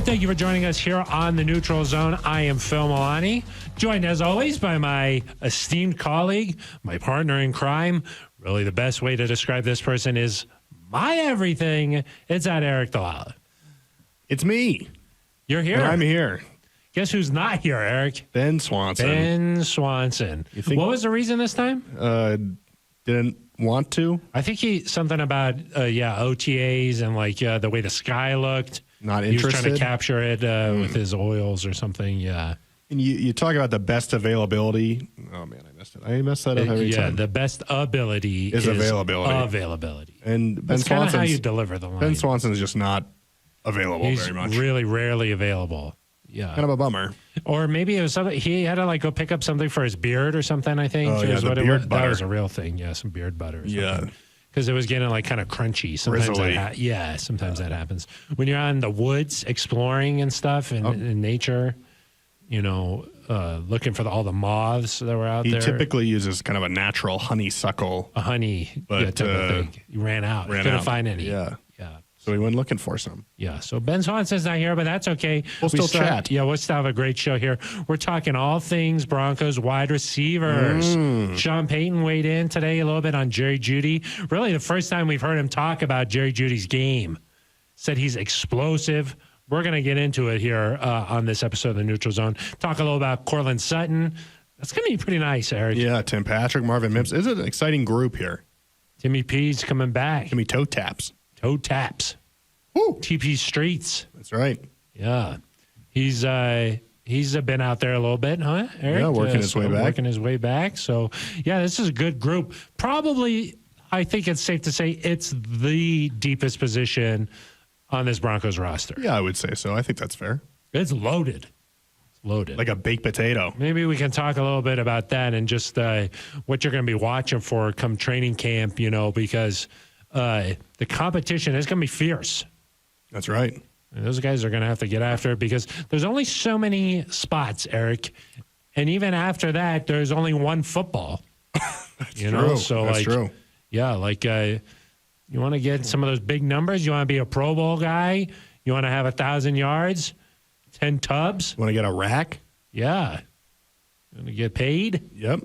Thank you for joining us here on the Neutral Zone. I am Phil Milani, joined as always by my esteemed colleague, my partner in crime. Really, the best way to describe this person is my everything. It's at Aric DiLalla. It's me. You're here. And I'm here. Guess who's not here, Aric? Ben Swanson. Ben Swanson. What was the reason this time? Didn't want to. I think something about OTAs and like the way the sky looked. Not he interested. was trying to capture it with his oils or something. Yeah. And you talk about the best availability. Oh man, I messed it. I mess that up every time. Yeah, the best ability is availability. Availability. And Ben That's kind of Swanson. how you deliver the line. Ben Swanson is just not available He's very much. really rarely available. Yeah. Kind of a bummer. Or maybe it was something he had to like go pick up something for his beard or something. I think. Oh yeah, the what beard butter. That was a real thing. Yeah, some beard butter. Or yeah. something. Because it was getting like kind of crunchy. Sometimes sometimes that happens. When you're on the woods exploring and stuff in nature, looking for all the moths that were out there. He typically uses kind of a natural honeysuckle. A honey type of thing. He ran out. Couldn't find any. Yeah. Yeah. So he went looking for some. Yeah. So Ben Swanson's not here, but that's okay. We'll still chat. Yeah, we'll still have a great show here. We're talking all things Broncos wide receivers. Sean Payton weighed in today a little bit on Jerry Jeudy. Really the first time we've heard him talk about Jerry Jeudy's game. Said he's explosive. We're going to get into it here on this episode of the Neutral Zone. Talk a little about Courtland Sutton. That's going to be pretty nice, Aric. Yeah, Tim Patrick, Marvin Mims. This is an exciting group here. Timmy P's coming back. Timmy Toe Taps. Toe taps. Woo. TP Streets. That's right. Yeah. He's been out there a little bit, huh, Aric? Yeah, working his way back. So, yeah, this is a good group. Probably, I think it's safe to say it's the deepest position on this Broncos roster. Yeah, I would say so. I think that's fair. It's loaded. Loaded. Like a baked potato. Maybe we can talk a little bit about that and just what you're going to be watching for come training camp, because the competition is going to be fierce. That's right. And those guys are going to have to get after it because there's only so many spots, Aric. And even after that, there's only one football. That's true. So that's true. Yeah, you want to get some of those big numbers? You want to be a Pro Bowl guy? You want to have 1,000 yards? 10 tubs? Want to get a rack? Yeah. You want to get paid? Yep.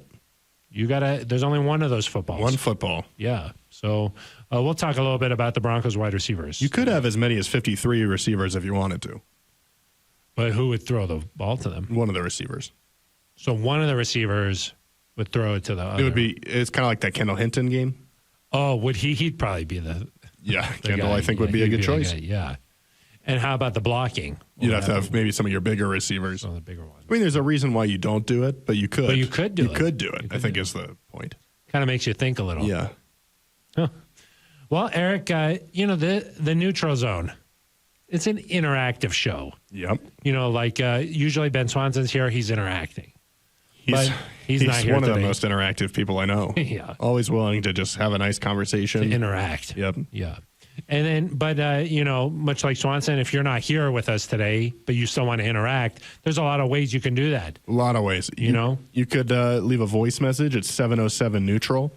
There's only one of those footballs. One football. Yeah. So we'll talk a little bit about the Broncos wide receivers. You could have as many as 53 receivers if you wanted to. But who would throw the ball to them? One of the receivers. So one of the receivers would throw it to the other. It's kind of like that Kendall Hinton game. Oh, would he? He'd probably be the Kendall, guy. I think, would be a good choice. Yeah. And how about the blocking? You'd have to have maybe some of your bigger receivers. Some of the bigger ones. I mean, there's a reason why you don't do it, but you could. But you could do it. You could do it, I think is the point. Kind of makes you think a little. Yeah. Huh. Well, Aric, the Neutral Zone, it's an interactive show. Yep. Usually Ben Swanson's here, he's interacting. He's not here one today. of the most interactive people I know. Yeah. Always willing to just have a nice conversation. To interact. Yep. Yeah. And then, much like Swanson, if you're not here with us today, but you still want to interact, there's a lot of ways you can do that. A lot of ways. You could leave a voice message at 707-NEUTRAL.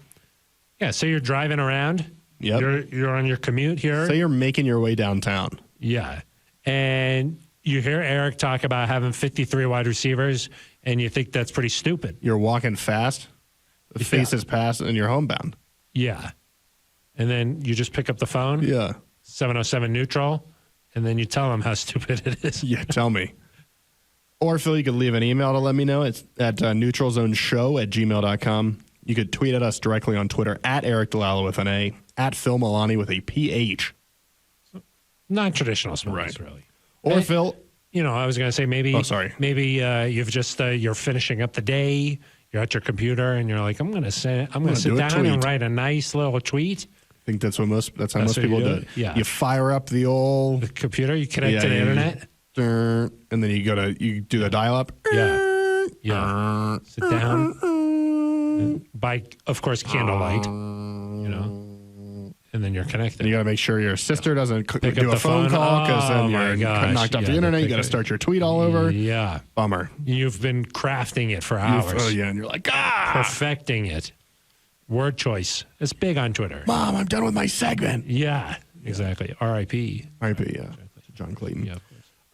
Yeah, say you're driving around. Yep. You're on your commute here. Say you're making your way downtown. Yeah. And you hear Aric talk about having 53 wide receivers, and you think that's pretty stupid. You're walking fast, the face is past, and you're homebound. Yeah. And then you just pick up the phone. Yeah. 707-NEUTRAL, and then you tell them how stupid it is. Yeah, tell me. Or, Phil, you could leave an email to let me know. It's at neutralzoneshow@gmail.com. You could tweet at us directly on Twitter at Aric DiLalla with an A, at Phil Milani with a PH. Non-traditional spellings, really. Or, Phil. I was going to say maybe. Oh, sorry. Maybe you've just you're finishing up the day. You're at your computer and you're like, I'm going to sit down and write a nice little tweet. I think that's how most people do it. Yeah. You fire up the computer. You connect to the internet, and then you do the dial-up. Yeah. Yeah. Sit down by, of course, candlelight. And then you're connected. And you got to make sure your sister doesn't pick do up a phone call because then you're knocked off the internet. You got to start your tweet all over. Yeah. Bummer. You've been crafting it for hours. Oh, yeah. And you're like, perfecting it. Word choice. It's big on Twitter. Mom, I'm done with my segment. Yeah, exactly. R.I.P. R.I.P., yeah. John Clayton. Yeah, of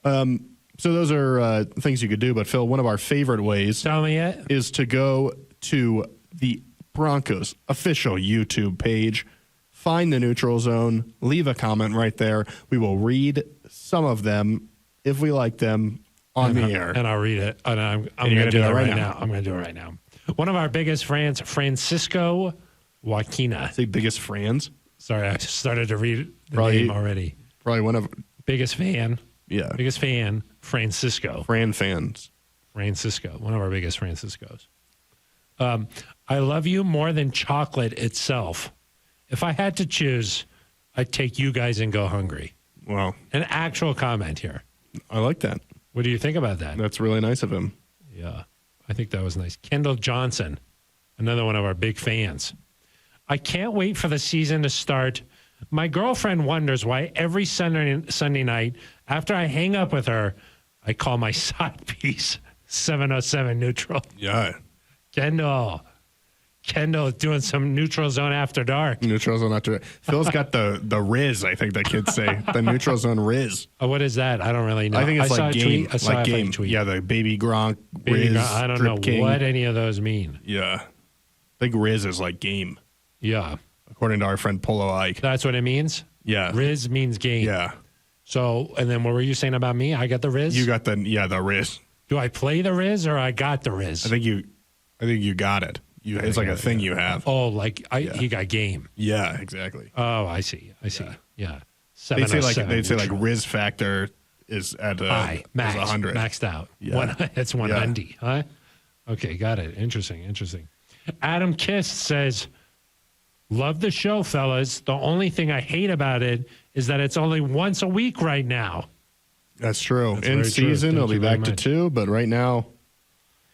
So those are things you could do. But, Phil, one of our favorite ways Tell me it. is to go to the Broncos official YouTube page, find the Neutral Zone, leave a comment right there. We will read some of them if we like them on the air. And I'll read it. And I'm going to do it right now. I'm going to do it right now. One of our biggest fans, Francisco Joaquina. Say biggest fans. Sorry, I just started to read the Probably- name already. Probably one of Biggest fan. yeah Biggest fan, Francisco. Fran fans. Francisco, one of our biggest Franciscos. I love you more than chocolate itself. If I had to choose, I'd take you guys and go hungry. Wow, An actual comment here. I like that. What do you think about that? That's really nice of him. Yeah, I think that was nice. Kendall Johnson, another one of our big fans. I can't wait for the season to start. My girlfriend wonders why every Sunday night after I hang up with her, I call my side piece 707 Neutral. Yeah, Kendall doing some Neutral Zone after dark. Neutral Zone after. Phil's got the Riz. I think the kids say the Neutral Zone Riz. Oh, what is that? I don't really know. I think it's saw like a game. tweet. I saw Like a game. tweet. Yeah, the baby Gronk Baby Riz. Gronk. I don't Drip know King. what any of those mean. Yeah, I think Riz is like game, Yeah, according to our friend Polo Ike. that's what it means. Yeah, Riz means game. yeah. So, and then what were you saying about me? I got the Riz. You got the Riz. Do I play the Riz or I got the Riz? I think you got it. It's like a thing you have. Oh, like he got game. Yeah, exactly. Oh, I see. Yeah. They'd say 707 like Riz factor is at high, max, 100. maxed out. Yeah. It's 100, huh? Okay, got it. Interesting. Adam Kiss says, love the show, fellas. The only thing I hate about it is that it's only once a week right now. That's true. That's In very true. season, Thank it'll be you very back to much. 2, but right now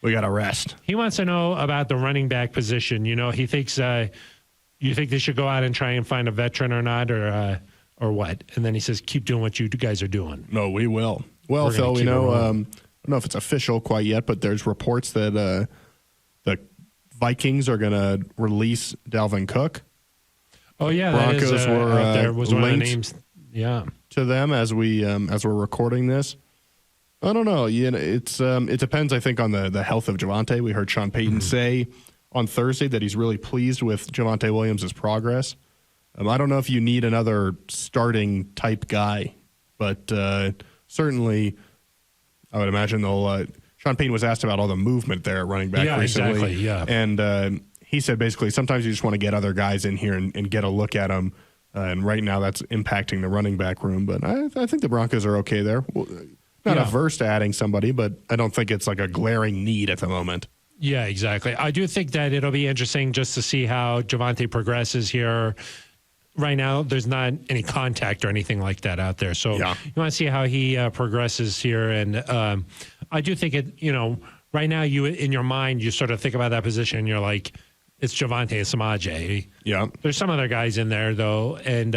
we got to rest. He wants to know about the running back position. You know, he thinks you think they should go out and try and find a veteran or not, or what? And then he says, keep doing what you guys are doing. No, we will. Well, We're gonna Phil, we keep it know. I rolling. don't know if it's official quite yet, but there's reports that the Vikings are going to release Dalvin Cook Oh yeah, Broncos that is, were, out there was one of the linked. names. Yeah, to them as we're recording this. I don't know. You know, it depends. I think on the health of Javonte. We heard Sean Payton say on Thursday that he's really pleased with Javonte Williams' progress. I don't know if you need another starting type guy, but certainly I would imagine they'll. Sean Payton was asked about all the movement there at running back Yeah, recently. exactly, yeah. And he said basically sometimes you just want to get other guys in here and get a look at them. And right now that's impacting the running back room. But I think the Broncos are okay there. Well, not averse to adding somebody, but I don't think it's like a glaring need at the moment. yeah, exactly. I do think that it'll be interesting just to see how Javonte progresses here. Right now, there's not any contact or anything like that out there. So Yeah. you want to see how he progresses here. And I do think it, right now you in your mind, you sort of think about that position and you're like, it's Javonte and Samaje. Yeah. There's some other guys in there, though. And,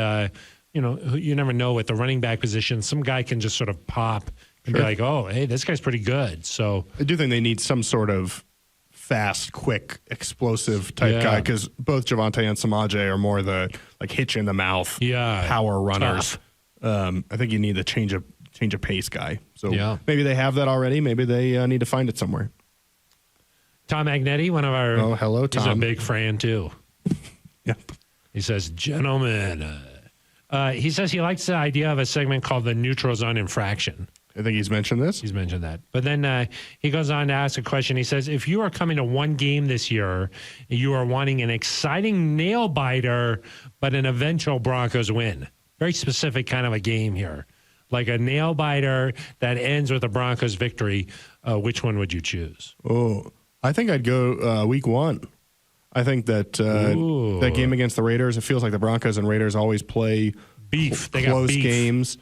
you never know with the running back position. Some guy can just sort of pop and be like, oh, hey, this guy's pretty good. So I do think they need some sort of fast, quick, explosive type guy because both Javonte and Samaje are more the like hitch in the mouth, power runners. I think you need a change of pace guy. So maybe they have that already. Maybe they need to find it somewhere. Tom Magnetti, one of our Oh, hello, Tom. He's a big fan too. Yep. He says, gentlemen. He says he likes the idea of a segment called the Neutral Zone Infraction. I think he's mentioned this. He's mentioned that. But then he goes on to ask a question. He says, if you are coming to one game this year, you are wanting an exciting nail biter, but an eventual Broncos win. Very specific kind of a game here. Like a nail biter that ends with a Broncos victory. Which one would you choose? Oh, I think I'd go week 1. I think that that game against the Raiders, it feels like the Broncos and Raiders always play beef. They close got beef. games.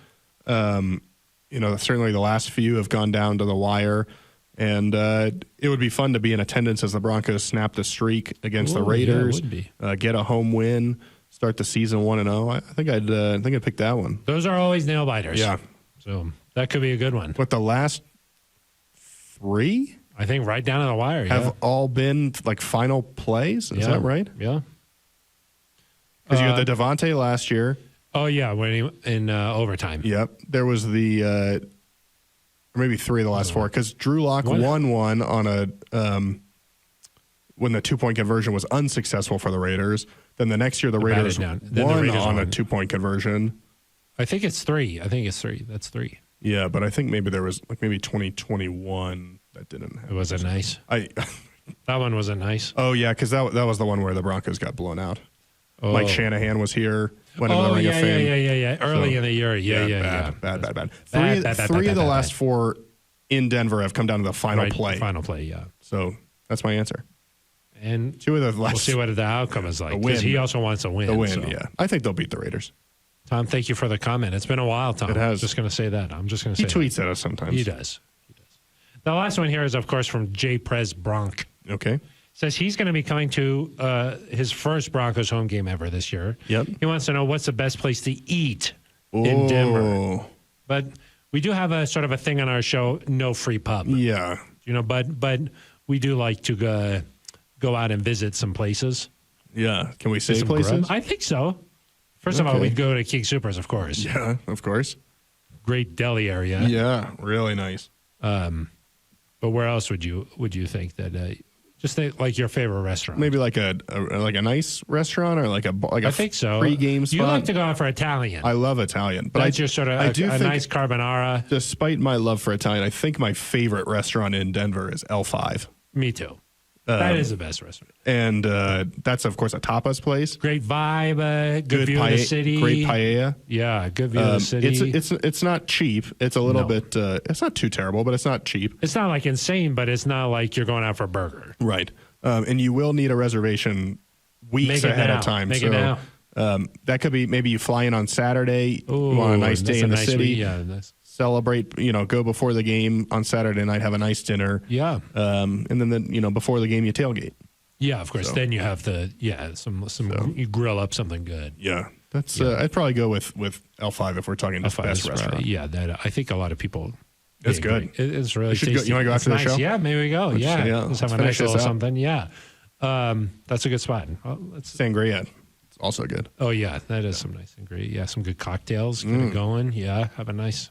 Certainly the last few have gone down to the wire. And it would be fun to be in attendance as the Broncos snap the streak against the Raiders, yeah, it would be. get a home win, start the season 1-0. I think I'd pick that one. Those are always nail biters. Yeah. So that could be a good one. But the last 3 I think right down to the wire. have all been like final plays. Is Yeah. that right? Yeah. Because you had the Devontae last year. Oh, yeah, when he, in overtime. Yep. There was the or maybe 3 of the last 4, because Drew Lock won one on a when the 2-point conversion was unsuccessful for the Raiders. Then the next year the Raiders won on a 2-point conversion. I think it's 3. That's 3. Yeah, but I think maybe there was maybe 2021 that didn't happen. It wasn't nice. That one wasn't nice. Oh, yeah, because that was the one where the Broncos got blown out. Mike Shanahan was here, went into the Ring of Fame. Yeah. Early in the year. Yeah. Bad. Three of the last 4 in Denver have come down to the final play. Final play, yeah. So that's my answer. And 2 of the last. We'll see what the outcome is like. Because he also wants a win. The win, yeah. I think they'll beat the Raiders. Tom, thank you for the comment. It's been a while, Tom. It has. I'm just going to say that. He tweets at us sometimes. He does. The last one here is, of course, from J. Prez Bronk. Okay. Says he's going to be coming to his first Broncos home game ever this year. Yep. He wants to know what's the best place to eat in Denver. But we do have a sort of a thing on our show, no free pub. Yeah. But we do like to go out and visit some places. Yeah. Can we say places? Grub. I think so. First of all, we'd go to King Supers, of course. Yeah, of course. Great deli area. Yeah, really nice. But where else would you think that? Just think, like your favorite restaurant. Maybe like a nice restaurant or like a I think so. Pre-game spot. You like to go out for Italian. I love Italian, but that's your sort of a nice carbonara. Despite my love for Italian, I think my favorite restaurant in Denver is L5. Me too. That is the best restaurant. And that's, of course, a tapas place. Great vibe, good view of the city. Great paella. Yeah, good view of the city. It's not cheap. It's a little bit, it's not too terrible, but it's not cheap. It's not like insane, but it's not like you're going out for a burger. Right. And you will need a reservation weeks ahead of time. Make it now. That could be maybe you fly in on Saturday on a nice day in the city. Yeah, nice. Celebrate, go before the game on Saturday night, have a nice dinner. Yeah. And then, before the game, you tailgate. Yeah, of course. So. Then you have you grill up something good. Yeah. That's, I'd probably go with L5 if we're talking just best restaurant. I think I a people. It's good. It's really tasty. You want to go after the show? Yeah, maybe we go. Let's have a nice little something. Yeah. That's a good spot. Well, Sangria. It's also good. Oh, yeah. That is some nice sangria. Yeah, some good cocktails. Get it going. Yeah, have a nice...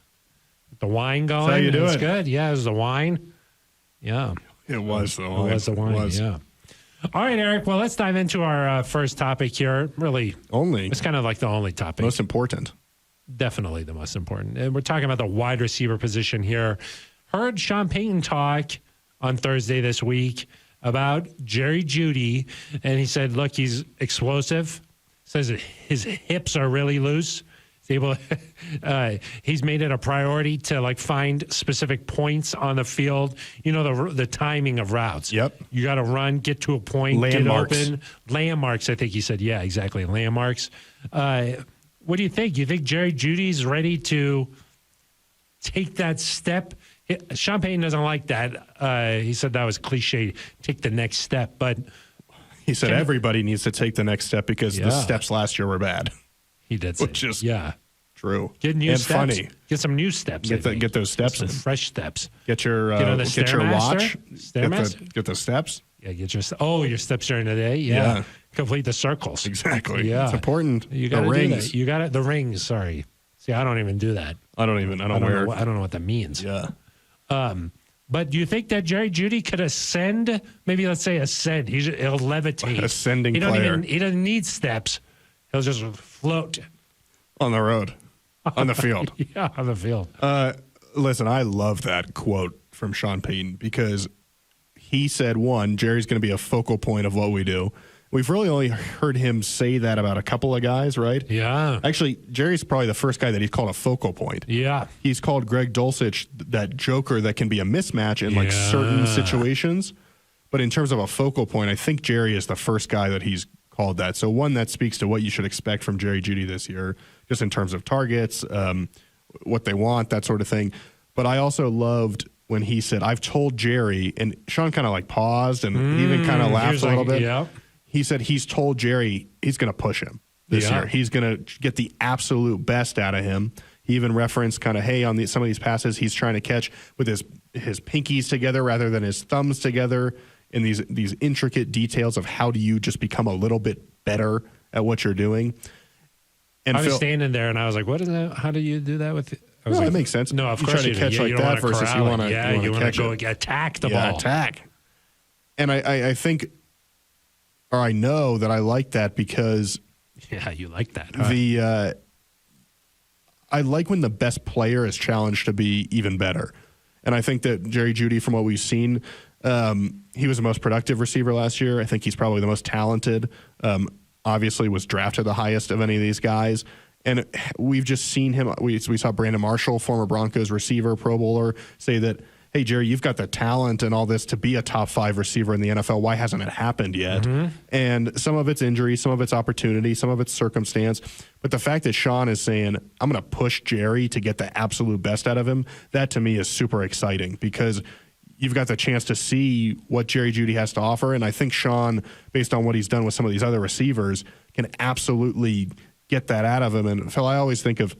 The wine going. That's how you do it. Good. Yeah, it was the wine. Yeah. It was the wine. It was the wine, yeah. All right, Eric. Well, let's dive into our first topic here. Really. It's kind of like the only topic. Most important. Definitely the most important. And we're talking about the wide receiver position here. Heard Sean Payton talk on Thursday this week about Jerry Jeudy, and he said, look, he's explosive. Says that his hips are really loose. He's made it a priority to find specific points on the field. The timing of routes. Yep. You got to run, get to a point, landmarks. Get open. Landmarks, I think he said. Yeah, exactly. Landmarks. What do you think? You think Jerry Jeudy's ready to take that step? Sean Payton doesn't like that. He said that was cliche. Take the next step, but he said everybody needs to take the next step because the steps last year were bad. He did say, which is true. Get new and steps. Funny. Get some new steps. Get those steps in. Fresh steps. Get your watch. Get the steps. Yeah, get your steps during the day. Yeah. Complete the circles. Exactly. Yeah, it's important. You got to do that. You got it. The rings. Sorry. See, I don't even do that. I don't know what that means. Yeah. But do you think that Jerry Jeudy could ascend? Maybe let's say ascend. He'll levitate. Ascending player. He doesn't need steps. He'll just float. On the road. On the field. Yeah, on the field. Listen, I love that quote from Sean Payton because he said, one, Jerry's going to be a focal point of what we do. We've really only heard him say that about a couple of guys, right? Yeah. Actually, Jerry's probably the first guy that he's called a focal point. Yeah. He's called Greg Dulcich that joker that can be a mismatch in certain situations. But in terms of a focal point, I think Jerry is the first guy that he's called that. So one, that speaks to what you should expect from Jerry Jeudy this year, just in terms of targets, what they want, that sort of thing. But I also loved when he said, I've told Jerry, and Sean kind of paused and even kind of laughed a little bit. Yeah. He said he's told Jerry he's going to push him this year. He's going to get the absolute best out of him. He even referenced kind of, hey, on some of these passes, he's trying to catch with his pinkies together rather than his thumbs together. In these intricate details of how do you just become a little bit better at what you're doing. And I was standing there and I was like, what is that? How do you do that with I was that makes sense. No, of you course try to catch like that versus you want to go attack the ball. Attack. And I think, or I know that I like that because you like that. I like when the best player is challenged to be even better. And I think that Jerry Jeudy, from what we've seen, he was the most productive receiver last year. I think he's probably the most talented. Obviously was drafted the highest of any of these guys. And we've just seen him. We saw Brandon Marshall, former Broncos receiver, Pro Bowler, say that, hey, Jerry, you've got the talent and all this to be a top 5 receiver in the NFL. Why hasn't it happened yet? Mm-hmm. And some of it's injury, some of it's opportunity, some of it's circumstance. But the fact that Sean is saying, I'm going to push Jerry to get the absolute best out of him, that to me is super exciting because you've got the chance to see what Jerry Jeudy has to offer. And I think Sean, based on what he's done with some of these other receivers, can absolutely get that out of him. And Phil, I always think of,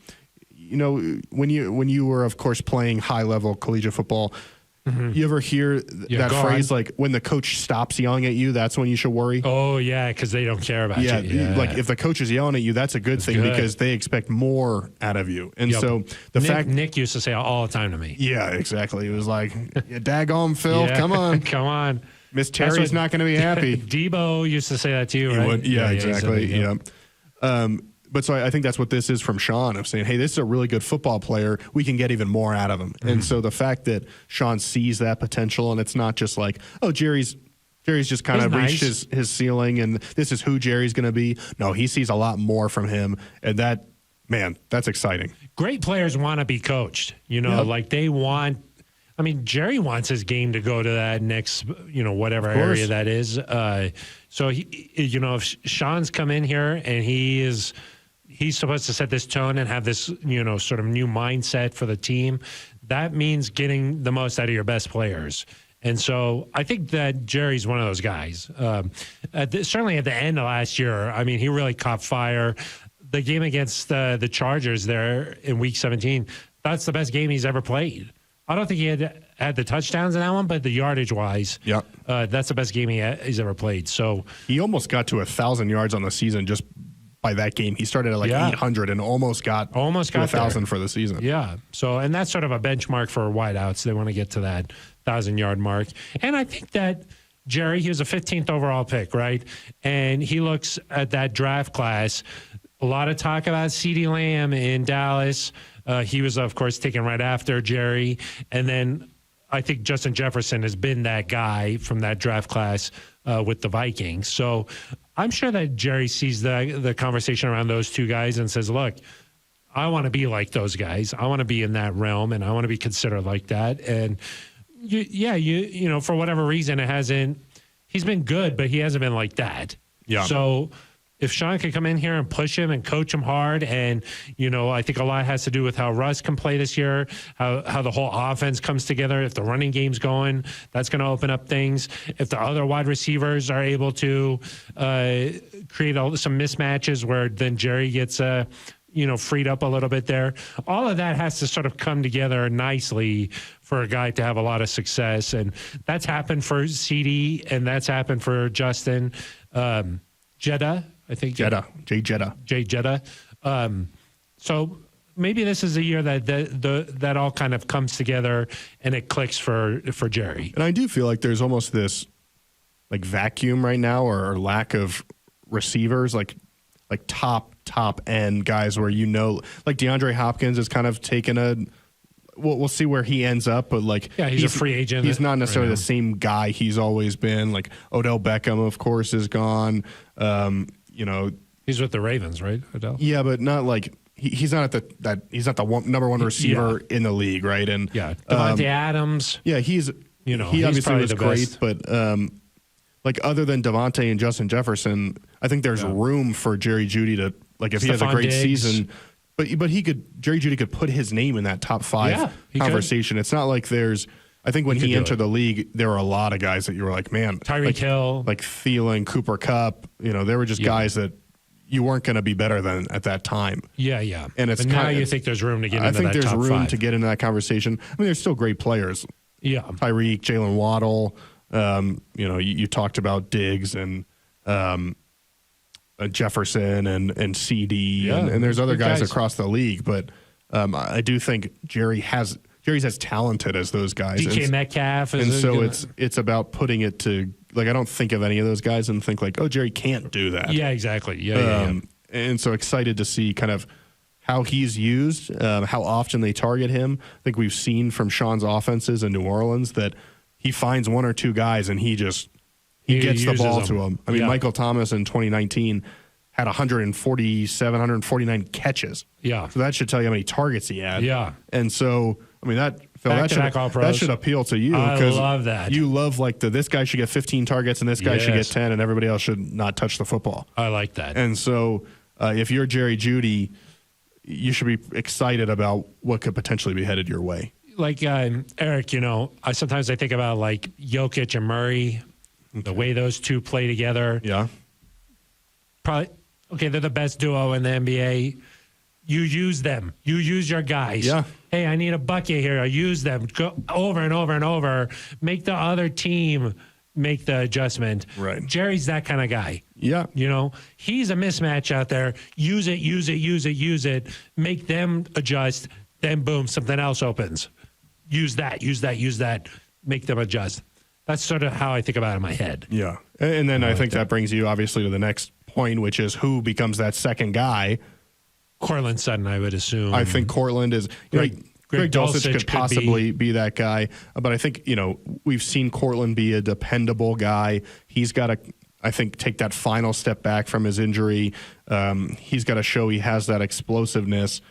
when you were, of course, playing high-level collegiate football, mm-hmm. you ever hear that phrase, like, when the coach stops yelling at you, that's when you should worry? Oh, yeah, because they don't care about you. Yeah, like, if the coach is yelling at you, that's a good thing because they expect more out of you. And so Nick used to say all the time to me. Yeah, exactly. It was like, daggone, Phil, come on. Come on. Miss Terry's not going to be happy. Debo used to say that to you, right? Yeah, exactly. Yeah. But so I think that's what this is from Sean, of saying, hey, this is a really good football player. We can get even more out of him. Mm-hmm. And so the fact that Sean sees that potential, and it's not just like, oh, Jerry's just kind of reached his ceiling and this is who Jerry's going to be. No, he sees a lot more from him. And that's exciting. Great players want to be coached, like they want. I mean, Jerry wants his game to go to that next, whatever area that is. So, if Sean's come in here and he's supposed to set this tone and have this, sort of new mindset for the team, that means getting the most out of your best players. And so I think that Jerry's one of those guys. Certainly at the end of last year, I mean, he really caught fire. The game against the Chargers there in Week 17, that's the best game he's ever played. I don't think he had the touchdowns in that one, but the yardage-wise, that's the best game he's ever played. So he almost got to 1,000 yards on the season just by that game. He started at 800 and almost got to 1,000 for the season. Yeah. So, and that's sort of a benchmark for wideouts. They want to get to that 1,000-yard mark. And I think that Jerry, he was a 15th overall pick, right? And he looks at that draft class. A lot of talk about CeeDee Lamb in Dallas. He was, of course, taken right after Jerry. And then I think Justin Jefferson has been that guy from that draft class with the Vikings. So I'm sure that Jerry sees the conversation around those two guys and says, look, I want to be like those guys. I want to be in that realm, and I want to be considered like that. And, for whatever reason, he's been good, but he hasn't been like that. Yeah. So if Sean can come in here and push him and coach him hard, and, I think a lot has to do with how Russ can play this year, how the whole offense comes together. If the running game's going, that's going to open up things. If the other wide receivers are able to create some mismatches where then Jerry gets freed up a little bit there. All of that has to sort of come together nicely for a guy to have a lot of success. And that's happened for CeeDee, and that's happened for Justin. Jay Jeudy. So maybe this is a year that all kind of comes together and it clicks for Jerry. And I do feel like there's almost this like vacuum right now or lack of receivers, like top end guys where like DeAndre Hopkins has kind of taken we'll see where he ends up, but he's a free agent. He's not necessarily the same guy he's always been. Like Odell Beckham, of course, is gone. He's with the Ravens, right? Odell. Yeah, but not like he's not he's not the number one receiver in the league, right? And Devontae Adams. Yeah, he obviously was great, but like other than Devontae and Justin Jefferson, I think there's room for Jerry Jeudy to if he has a great season. But Jerry Jeudy could put his name in that top 5 conversation. It's not like I think when he entered the league, there were a lot of guys that you were like, man, Tyreek Hill, like Thielen, Cooper Kupp. There were just guys that you weren't going to be better than at that time. Yeah. And it's now you think there's room to get into that top 5. I think there's room to get into that conversation. I mean, there's still great players. Yeah. Tyreek, Jalen Waddle. You talked about Diggs and Jefferson and CeeDee, and there's other guys across the league. But I do think Jerry's as talented as those guys. DK Metcalf. And so it's about putting it to, like, I don't think of any of those guys and think like, oh, Jerry can't do that. Yeah, exactly. Yeah. And so excited to see kind of how he's used, how often they target him. I think we've seen from Sean's offenses in New Orleans that he finds one or two guys and he gets the ball to them. I mean, Michael Thomas in 2019 had 149 catches. Yeah. So that should tell you how many targets he had. Yeah. And so, I mean, that should appeal to you. I love that. You love, like, this guy should get 15 targets and this guy should get 10 and everybody else should not touch the football. I like that. And so if you're Jerry Jeudy, you should be excited about what could potentially be headed your way. Like, Eric, sometimes I think about, like, Jokic and Murray, the way those two play together. Yeah. Probably, okay, they're the best duo in the NBA. You use them. You use your guys. Yeah. Hey, I need a bucket here. I use them. Go over and over and over. Make the other team make the adjustment. Right. Jerry's that kind of guy. Yeah. He's a mismatch out there. Use it. Make them adjust. Then, boom, something else opens. Use that. Make them adjust. That's sort of how I think about it in my head. Yeah. And then I think that brings you, obviously, to the next point, which is who becomes that second guy. Courtland Sutton, I would assume. I think Courtland is Greg Dulcich could possibly be that guy. But I think, we've seen Courtland be a dependable guy. He's got to, I think, take that final step back from his injury. He's got to show he has that explosiveness.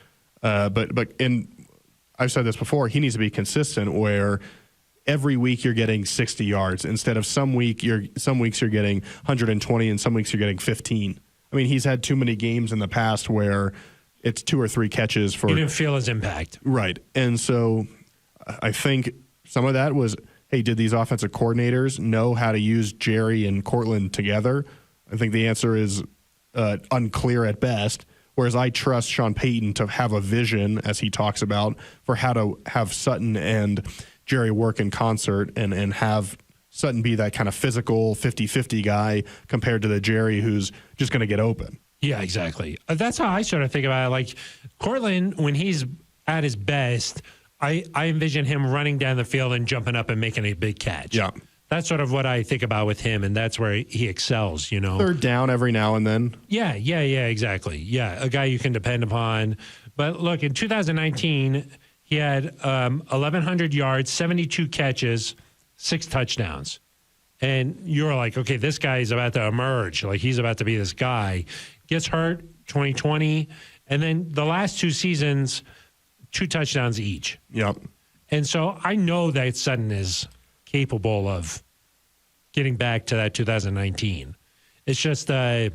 But I've said this before, he needs to be consistent where every week you're getting 60 yards instead of some weeks you're getting 120 and some weeks you're getting 15. I mean, he's had too many games in the past where it's 2 or 3 catches for. You didn't feel his impact. Right. And so I think some of that was, hey, did these offensive coordinators know how to use Jerry and Courtland together? I think the answer is unclear at best. Whereas I trust Sean Payton to have a vision, as he talks about, for how to have Sutton and Jerry work in concert and have Sutton be that kind of physical 50-50 guy compared to the Jerry who's just going to get open. Yeah, exactly. That's how I sort of think about it. Like, Courtland, when he's at his best, I envision him running down the field and jumping up and making a big catch. Yeah. That's sort of what I think about with him, and that's where he excels, Third down every now and then. Yeah, exactly. Yeah, a guy you can depend upon. But look, in 2019, he had 1,100 yards, 72 catches, 6 touchdowns. And you're like, okay, this guy is about to emerge. Like, he's about to be this guy. Gets hurt 2020. And then the last 2 seasons, 2 touchdowns each. Yep. And so I know that Sutton is capable of getting back to that 2019. It's just, for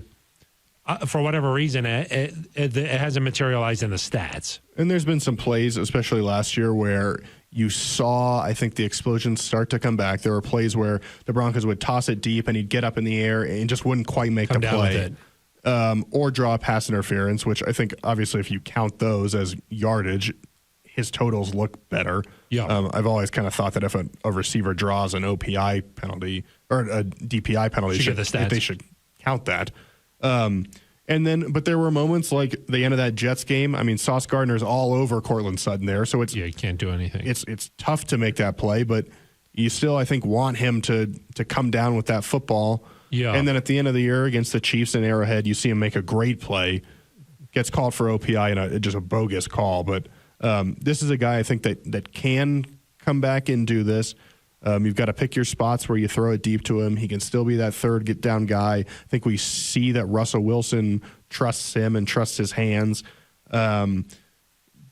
whatever reason, it hasn't materialized in the stats. And there's been some plays, especially last year, where you saw, I think, the explosions start to come back. There were plays where the Broncos would toss it deep and he'd get up in the air and just wouldn't quite make the play. Or draw pass interference, which I think, obviously, if you count those as yardage, his totals look better. Yeah. I've always kind of thought that if a receiver draws an OPI penalty or a DPI penalty, they should count that. But there were moments like the end of that Jets game. I mean, Sauce Gardner's all over Courtland Sutton there, so you can't do anything. It's tough to make that play, but you still, I think, want him to come down with that football. Yeah. And then at the end of the year against the Chiefs in Arrowhead, you see him make a great play, gets called for OPI and just a bogus call. But this is a guy I think that can come back and do this. You've got to pick your spots where you throw it deep to him. He can still be that third get down guy. I think we see that Russell Wilson trusts him and trusts his hands. But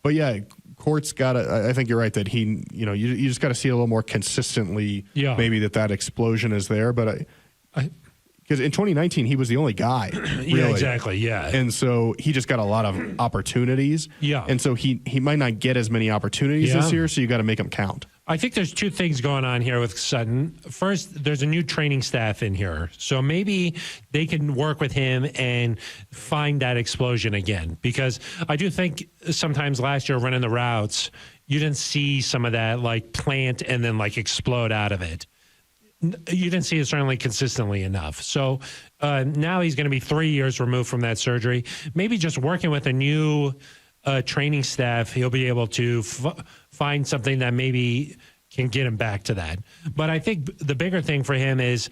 yeah, Court's got to, I think you're right that he, you just got to see it a little more consistently. Yeah. Maybe that explosion is there. But because in 2019, he was the only guy. Really. Yeah, exactly. Yeah. And so he just got a lot of opportunities. Yeah. And so he might not get as many opportunities this year, so you got to make him count. I think there's 2 things going on here with Sutton. First, there's a new training staff in here. So maybe they can work with him and find that explosion again. Because I do think sometimes last year running the routes, you didn't see some of that like plant and then like explode out of it. You didn't see it certainly consistently enough. So now he's going to be 3 years removed from that surgery. Maybe just working with a new training staff, he'll be able to find something that maybe can get him back to that. But I think the bigger thing for him is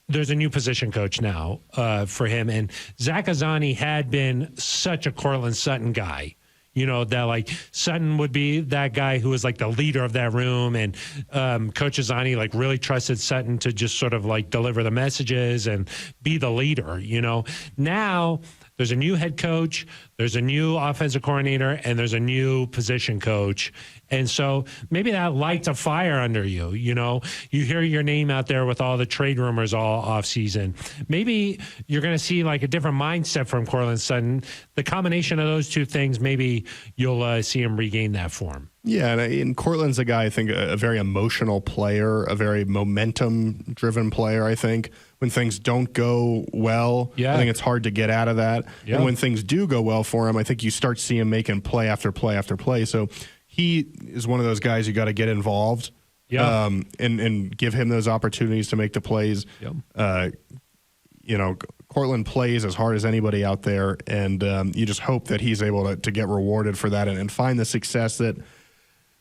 there's a new position coach now for him. And Zach Azzani had been such a Courtland Sutton guy. You know, that like Sutton would be that guy who was like the leader of that room. And Coach Azzani like really trusted Sutton to just sort of like deliver the messages and be the leader, you know. Now there's a new head coach, there's a new offensive coordinator, and there's a new position coach. And so maybe that lights a fire under you. You know, you hear your name out there with all the trade rumors all off season. Maybe you're going to see like a different mindset from Courtland Sutton. The combination of those two things, maybe you'll see him regain that form. Yeah, and Courtland's a guy, I think, a very emotional player, a very momentum-driven player, I think. When things don't go well, I think it's hard to get out of that. Yeah. And when things do go well for him, I think you start seeing him making play after play after play. So he is one of those guys you got to get involved and give him those opportunities to make the plays. Yep. You know, Courtland plays as hard as anybody out there, and you just hope that he's able to get rewarded for that and find the success that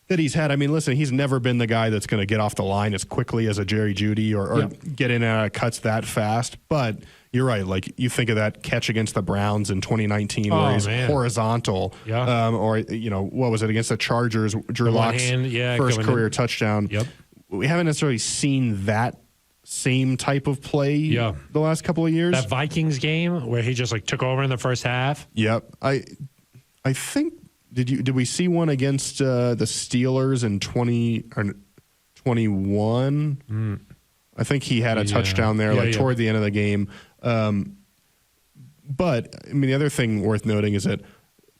he's had. I mean, listen, he's never been the guy that's going to get off the line as quickly as a Jerry Jeudy or get in and out of cuts that fast. But you're right. Like, you think of that catch against the Browns in 2019 where he's horizontal. Yeah. Or, you know, what was it, against the Chargers, Drew Lock's first career touchdown. Yep. We haven't necessarily seen that same type of play the last couple of years. That Vikings game where he just, like, took over in the first half. Yep. I think... Did we see one against the Steelers in 2021? I think he had a touchdown there, toward the end of the game. But I mean, the other thing worth noting is that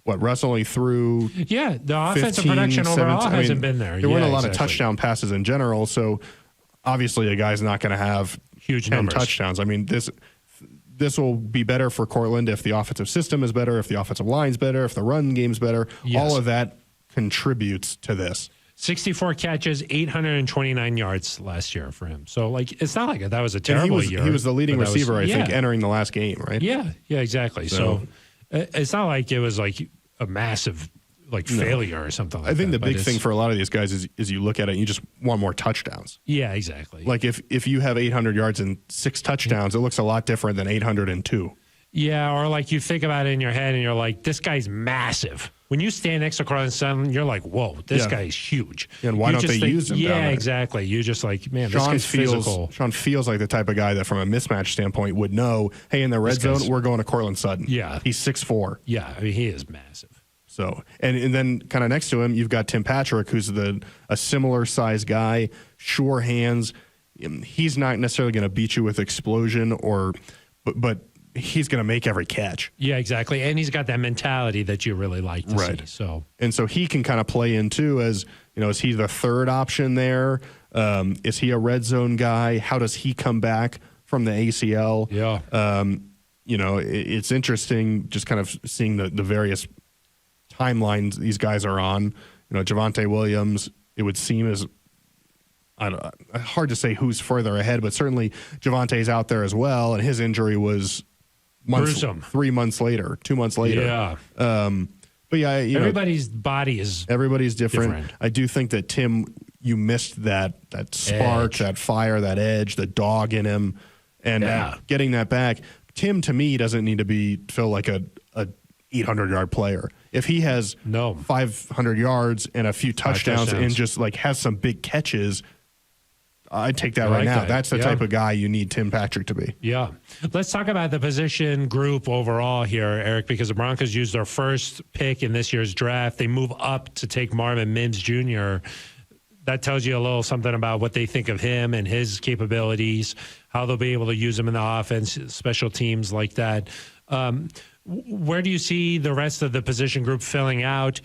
Russ only threw the offensive production overall hasn't been there. There weren't a lot of touchdown passes in general, so obviously a guy's not going to have huge 10 numbers. touchdowns. I mean, this will be better for Courtland if the offensive system is better, if the offensive line's better, if the run game's better. Yes. All of that contributes to this. 64 catches, 829 yards last year for him. So, like, it's not like that was a terrible year. He was the leading receiver, I think, entering the last game, right? Yeah, exactly. So it's not like it was like a massive failure or something like that. I think the big thing for a lot of these guys is you look at it and you just want more touchdowns. Yeah, exactly. Like if you have 800 yards and 6 touchdowns, it looks a lot different than 802. Yeah, or like you think about it in your head and you're like, this guy's massive. When you stand next to Courtland Sutton, you're like, whoa, this guy's huge. And why don't they use him? Yeah, exactly. You're just like, man, this guy's physical. Sean feels like the type of guy that from a mismatch standpoint would know, hey, in the red zone, we're going to Courtland Sutton. Yeah. He's 6'4". Yeah, I mean, he is massive. So, and then kind of next to him, you've got Tim Patrick, who's a similar size guy, sure hands. He's not necessarily going to beat you with explosion, but he's going to make every catch. Yeah, exactly. And he's got that mentality that you really like to see. So he can kind of play in too as, you know, is he the third option there? Is he a red zone guy? How does he come back from the ACL? Yeah. You know, it's interesting just kind of seeing the various timelines these guys are on. You know, Javonte Williams, it would seem as hard to say who's further ahead, but certainly Javonte's out there as well, and his injury was 3 months later, 2 months later. Yeah. But yeah, everybody's body is everybody's different. I do think that Tim, you missed that spark, that fire, that edge, the dog in him, and getting that back. Tim, to me, doesn't need to feel like a 800-yard player. If he has 500 yards and a few touchdowns and just like has some big catches, I'd take that right now. That's the type of guy you need Tim Patrick to be. Yeah. Let's talk about the position group overall here, Eric, because the Broncos used their first pick in this year's draft. They move up to take Marvin Mims Jr. That tells you a little something about what they think of him and his capabilities, how they'll be able to use him in the offense, special teams like that. Where do you see the rest of the position group filling out?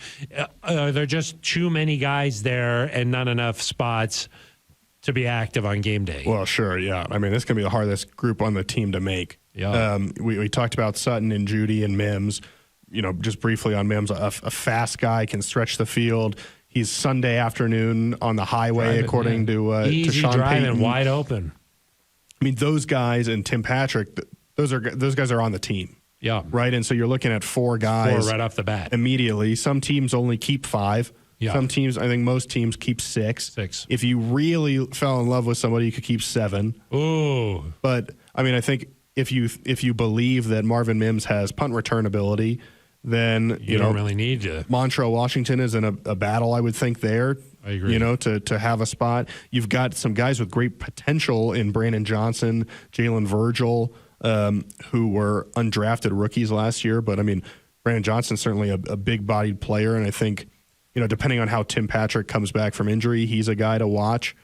Are there just too many guys there and not enough spots to be active on game day? Well, sure, yeah. I mean, this can be the hardest group on the team to make. Yeah. We talked about Sutton and Jeudy and Mims. You know, just briefly on Mims, a fast guy, can stretch the field. He's Sunday afternoon on the highway, according to Sean Payton. Wide open. I mean, those guys and Tim Patrick, those guys are on the team. Yeah. Right. And so you're looking at 4 guys. 4 right off the bat. Immediately. Some teams only keep 5. Yeah. Some teams, I think most teams keep 6. 6. If you really fell in love with somebody, you could keep 7. Ooh. But I mean, I think if you believe that Marvin Mims has punt return ability, then you don't really need to. Montrell Washington is in a battle, I would think, there. I agree. To have a spot. You've got some guys with great potential in Brandon Johnson, Jalen Virgil, who were undrafted rookies last year. But I mean, Brandon Johnson's certainly a big-bodied player, and I think, depending on how Tim Patrick comes back from injury, he's a guy to watch,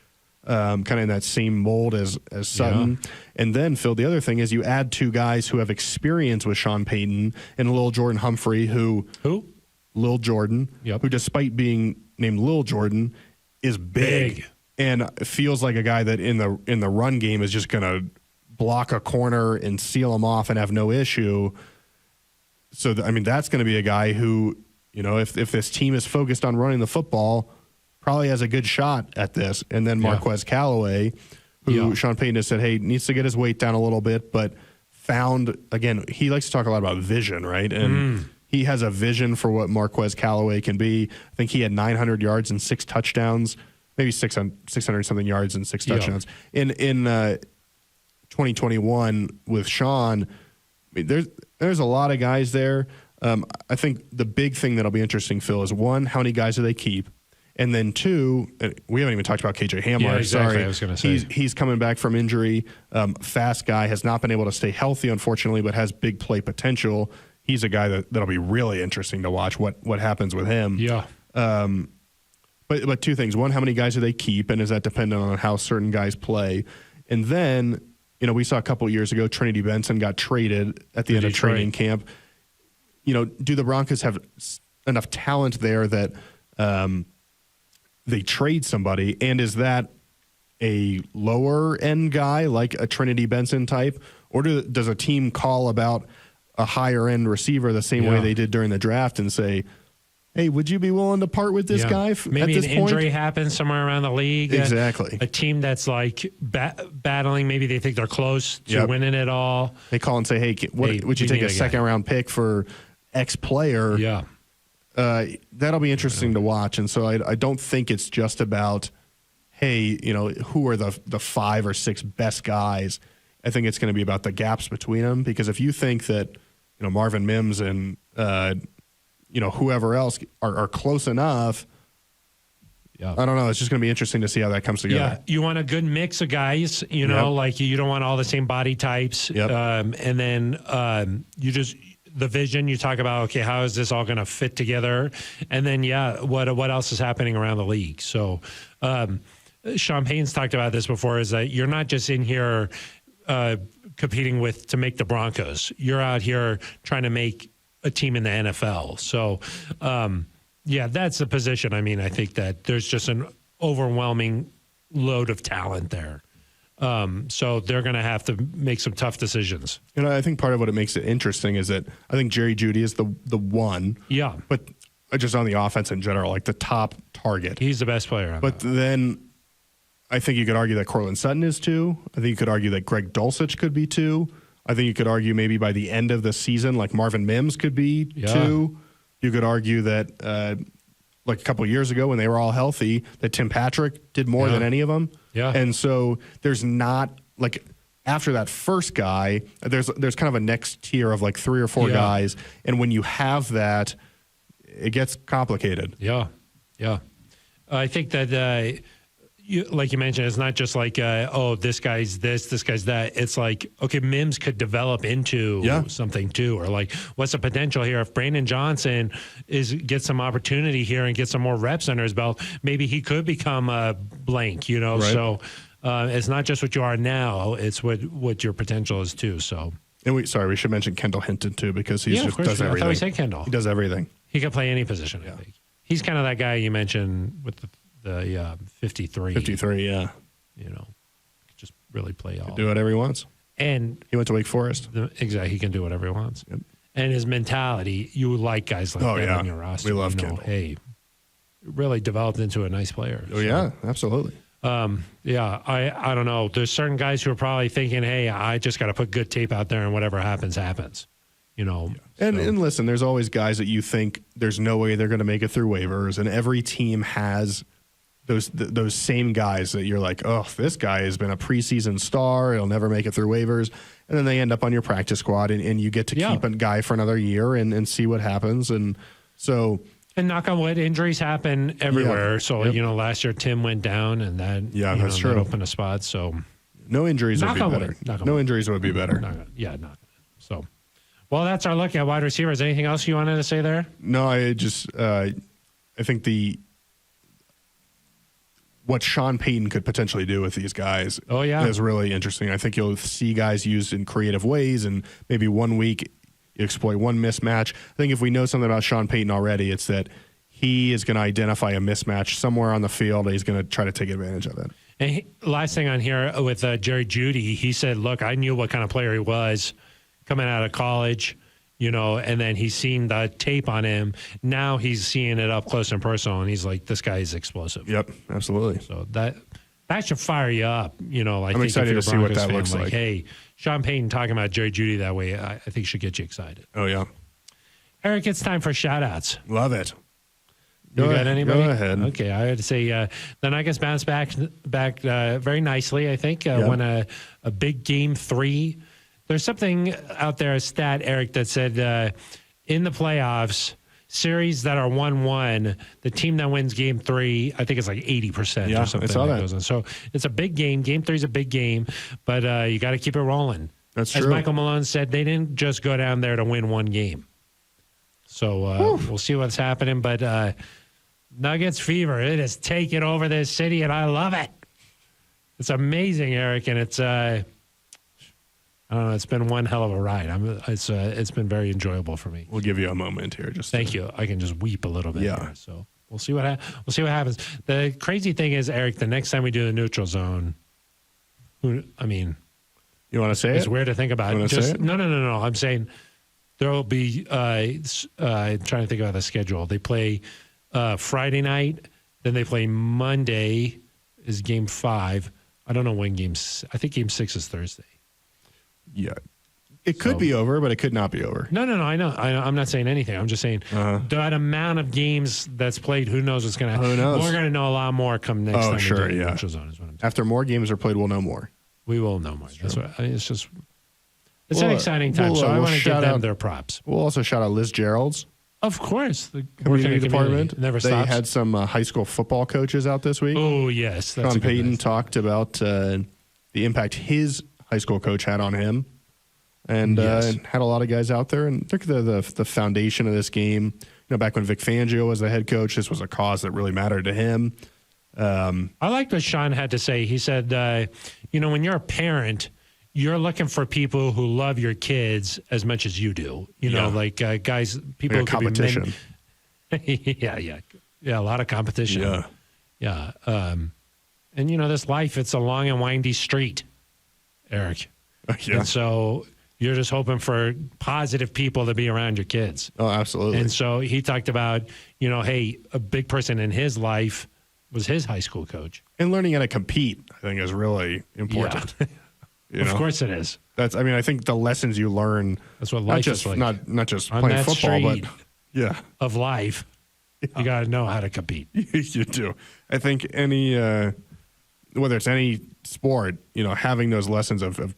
kind of in that same mold as Sutton. Yeah. And then, Phil, the other thing is you add 2 guys who have experience with Sean Payton and Lil Jordan Humphrey, who? Lil Jordan, yep. who despite being named Lil Jordan is big. And feels like a guy that in the run game is just going to block a corner and seal him off and have no issue. So, I mean, that's going to be a guy who, if this team is focused on running the football, probably has a good shot at this. And then Marquez Callaway, who Sean Payton has said, hey, needs to get his weight down a little bit, but found, again, he likes to talk a lot about vision, right? And he has a vision for what Marquez Callaway can be. I think he had 900 yards and 6 touchdowns, maybe 600-something yards and 6 touchdowns. In 2021 with Sean, I mean, there's a lot of guys there. I think the big thing that'll be interesting, Phil, is 1, how many guys do they keep? And then 2, we haven't even talked about KJ Hamler. Yeah, exactly. Sorry. I was going to say. He's coming back from injury. Fast guy, has not been able to stay healthy, unfortunately, but has big play potential. He's a guy that'll be really interesting to watch what happens with him. Yeah. But 2 things. 1, how many guys do they keep, and is that dependent on how certain guys play? And then, we saw a couple of years ago, Trinity Benson got traded at the end of training camp. Do the Broncos have enough talent there that they trade somebody? And is that a lower-end guy like a Trinity Benson type? Or does a team call about a higher-end receiver the same way they did during the draft and say, hey, would you be willing to part with this guy maybe at this an injury happens somewhere around the league? Exactly. A team that's like battling, maybe they think they're close to winning it all. They call and say, hey, would you take a second-round pick for X player? Yeah. That'll be interesting to watch. And so I don't think it's just about, hey, who are the 5 or 6 best guys. I think it's going to be about the gaps between them, because if you think that, Marvin Mims and, whoever else are close enough, I don't know. It's just going to be interesting to see how that comes together. Yeah, you want a good mix of guys, like you don't want all the same body types. Yep. And then the vision, you talk about, okay, how is this all going to fit together? And then, what else is happening around the league? So Sean Payton's talked about this before, is that you're not just in here competing to make the Broncos. You're out here trying to make a team in the NFL. So, that's the position. I mean, I think that there's just an overwhelming load of talent there. So they're going to have to make some tough decisions. I think part of what it makes it interesting is that I think Jerry Jeudy is the one. Yeah. But just on the offense in general, like the top target. He's the best player. But then I think you could argue that Courtland Sutton is 2. I think you could argue that Greg Dulcich could be 2. I think you could argue maybe by the end of the season, like Marvin Mims could be 2. You could argue that like a couple of years ago when they were all healthy, that Tim Patrick did more than any of them. Yeah. And so there's not, like, after that first guy, there's kind of a next tier of like 3 or 4 guys. And when you have that, it gets complicated. Yeah. Yeah. I think that, like you mentioned, it's not just like, this guy's this guy's that. It's like, okay, Mims could develop into something too, or like, what's the potential here? If Brandon Johnson gets some opportunity here and gets some more reps under his belt, maybe he could become a blank, Right. So it's not just what you are now; it's what your potential is too. So, and we should mention Kendall Hinton too, because he does everything. I thought we said Kendall. He does everything. He can play any position. I think he's kind of that guy you mentioned with the 53. 53, yeah. Just really play all. Do whatever he wants. And he went to Wake Forest. Exactly. He can do whatever he wants. Yep. And his mentality, you like guys like that on your roster. We love Kendall. Hey, really developed into a nice player. Oh, yeah, absolutely. I don't know. There's certain guys who are probably thinking, hey, I just got to put good tape out there and whatever happens, happens. And listen, there's always guys that you think there's no way they're going to make it through waivers, and every team has those same guys that you're like, oh, this guy has been a preseason star, he'll never make it through waivers, and then they end up on your practice squad, and you get to keep a guy for another year and see what happens, and so. And knock on wood, injuries happen everywhere. Yeah. So last year Tim went down, and that that's true. That opened a spot. So no injuries would be better. No injuries would be better. So. Well, that's our look at wide receivers. Anything else you wanted to say there? No, I think what Sean Payton could potentially do with these guys is really interesting. I think you'll see guys used in creative ways, and maybe 1 week you exploit one mismatch. I think if we know something about Sean Payton already, it's that he is going to identify a mismatch somewhere on the field, and he's going to try to take advantage of it. And last thing on here with Jerry Jeudy, he said, look, I knew what kind of player he was coming out of college, and then he's seen the tape on him. Now he's seeing it up close and personal, and he's like, this guy is explosive. Yep, absolutely. So that should fire you up. I'm excited to see what that looks like. Hey, Sean Payton talking about Jerry Jeudy that way, I think should get you excited. Oh, yeah. Eric, it's time for shout-outs. Love it. You got anybody? Go ahead. Okay, I would say the Nuggets bounced back very nicely, I think. Won a big Game 3. There's something out there, a stat, Eric, that said in the playoffs, series that are 1-1, the team that wins Game 3, I think it's like 80% or something. I saw that. Goes on. So it's a big game. Game 3 is a big game, but you got to keep it rolling. That's true. As Michael Malone said, they didn't just go down there to win one game. So we'll see what's happening. But Nuggets fever, it has taken over this city, and I love it. It's amazing, Eric, and it's I don't know. It's been one hell of a ride. It's been very enjoyable for me. We'll give you a moment here. Thank you. I can just weep a little bit. Yeah. Here, so we'll see what happens. The crazy thing is, Eric, the next time we do the neutral zone, you want to say it's weird to think about. No. I'm saying there will be. I'm trying to think about the schedule. They play Friday night, then they play Monday. Is Game 5? I don't know when games. I think Game 6 is Thursday. Yeah. It could be over, but it could not be over. No. I know. I'm not saying anything. I'm just saying that amount of games that's played, who knows what's going to happen. We're going to know a lot more come next time. Sure, yeah. Neutral zone is what I'm saying. After more games are played, we'll know more. We will know more. That's what, it's just, it's an exciting time, so I want to give them their props. We'll also shout out Liz Gerald's. Of course. The community department. Never stops. They had some high school football coaches out this week. Oh, yes. Sean Payton talked about the impact his high school coach had on him. And had a lot of guys out there, and took the foundation of this game. Back when Vic Fangio was the head coach, this was a cause that really mattered to him. I like what Sean had to say. He said, when you're a parent, you're looking for people who love your kids as much as you do. Like guys, people who competition. Yeah, a lot of competition. Yeah. And this life, it's a long and windy street, Eric. Yeah. And so you're just hoping for positive people to be around your kids. Oh, absolutely. And so he talked about, hey, a big person in his life was his high school coach. And learning how to compete, I think, is really important. Yeah. Of course it is. I think the lessons you learn. That's what life is like. Not just on playing that football, but of life, you got to know how to compete. You do. I think whether it's any sport, having those lessons of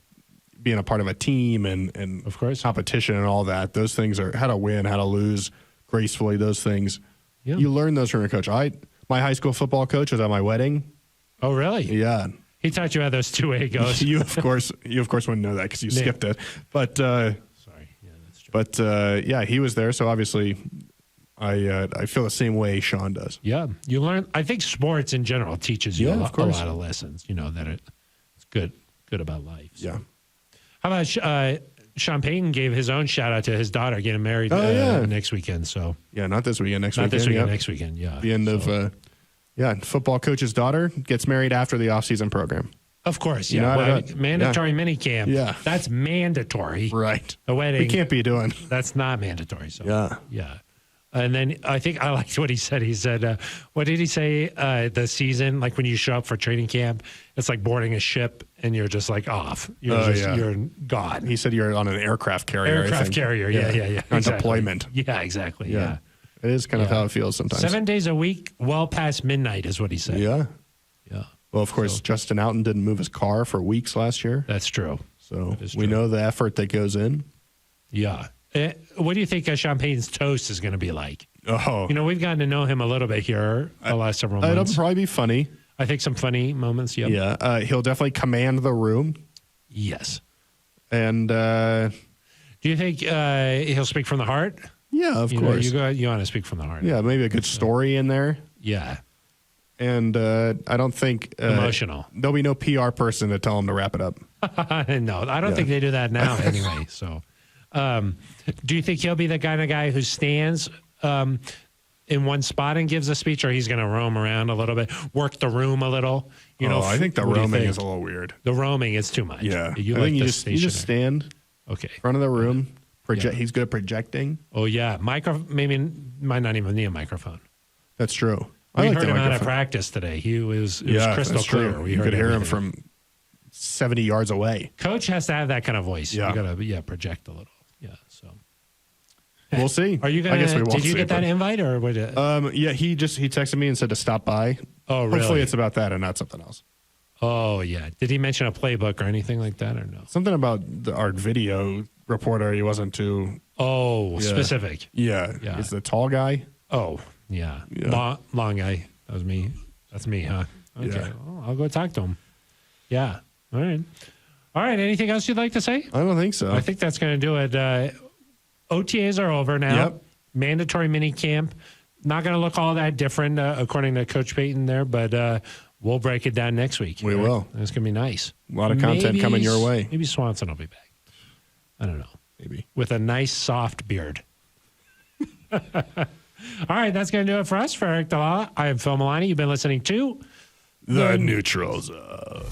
being a part of a team and of course competition and all that, those things are how to win, how to lose gracefully. Those things you learn those from your coach. My high school football coach was at my wedding. Oh, really? Yeah. He taught you how those two-way goes. you of course wouldn't know that because you skipped it. But sorry, yeah, that's true. But he was there, so obviously I feel the same way Sean does. Yeah, you learn. I think sports in general teaches you a lot of lessons. That it's good about life. So. Yeah. How about Sean Payton gave his own shout out to his daughter getting married next weekend. So not this weekend. Next weekend. Not this weekend. Next weekend. Yeah. The end of football coach's daughter gets married after the off-season program. Of course, mandatory minicamp. Yeah, that's mandatory. Right. The wedding we can't be doing. That's not mandatory. So yeah. And then I think I liked what he said. He said, what did he say? The season, like when you show up for training camp, it's like boarding a ship and you're just like off. You're gone. He said you're on an aircraft carrier. Aircraft carrier. Yeah. On exactly. deployment. Yeah, exactly. Yeah. It is kind of how it feels sometimes. 7 days a week, well past midnight is what he said. Yeah. Yeah. Well, of course, Justin Outen didn't move his car for weeks last year. That's true. So we know the effort that goes in. Yeah. What do you think Sean Payton's toast is going to be like? Oh. We've gotten to know him a little bit here the last several months. It'll probably be funny. I think some funny moments. Yep. Yeah. He'll definitely command the room. Yes. And do you think he'll speak from the heart? Yeah, of course. You want to speak from the heart. Yeah, maybe a good story in there. Yeah. And I don't think emotional. There'll be no PR person to tell him to wrap it up. No, I don't think they do that now anyway. So, do you think he'll be the kind of guy who stands in one spot and gives a speech, or he's going to roam around a little bit, work the room a little? I think the roaming is a little weird. The roaming is too much. Yeah, you just stand. Okay. In front of the room. He's good at projecting. Oh yeah, maybe might not even need a microphone. That's true. We heard him out of practice today. It was crystal clear. You could hear him from 70 yards away. Coach has to have that kind of voice. Yeah. You got to project a little. Yeah. So we'll see. Are you gonna? Did you get that invite or what? Yeah, he texted me and said to stop by. Oh, really? Hopefully it's about that and not something else. Oh yeah. Did he mention a playbook or anything like that or no? Something about our video reporter. He wasn't too. Specific. Yeah. He's the tall guy. Oh yeah. Long guy. That was me. That's me, huh? Okay. Yeah. Well, I'll go talk to him. Yeah. All right. Anything else you'd like to say? I don't think so. I think that's going to do it. OTAs are over now. Yep. Mandatory mini camp. Not going to look all that different, according to Coach Payton there, but we'll break it down next week. We will. It's going to be nice. A lot of content coming your way. Maybe Swanson will be back. I don't know. Maybe. With a nice, soft beard. All right, that's going to do it for us. For Aric DiLalla, I am Phil Milani. You've been listening to The Neutral Zone.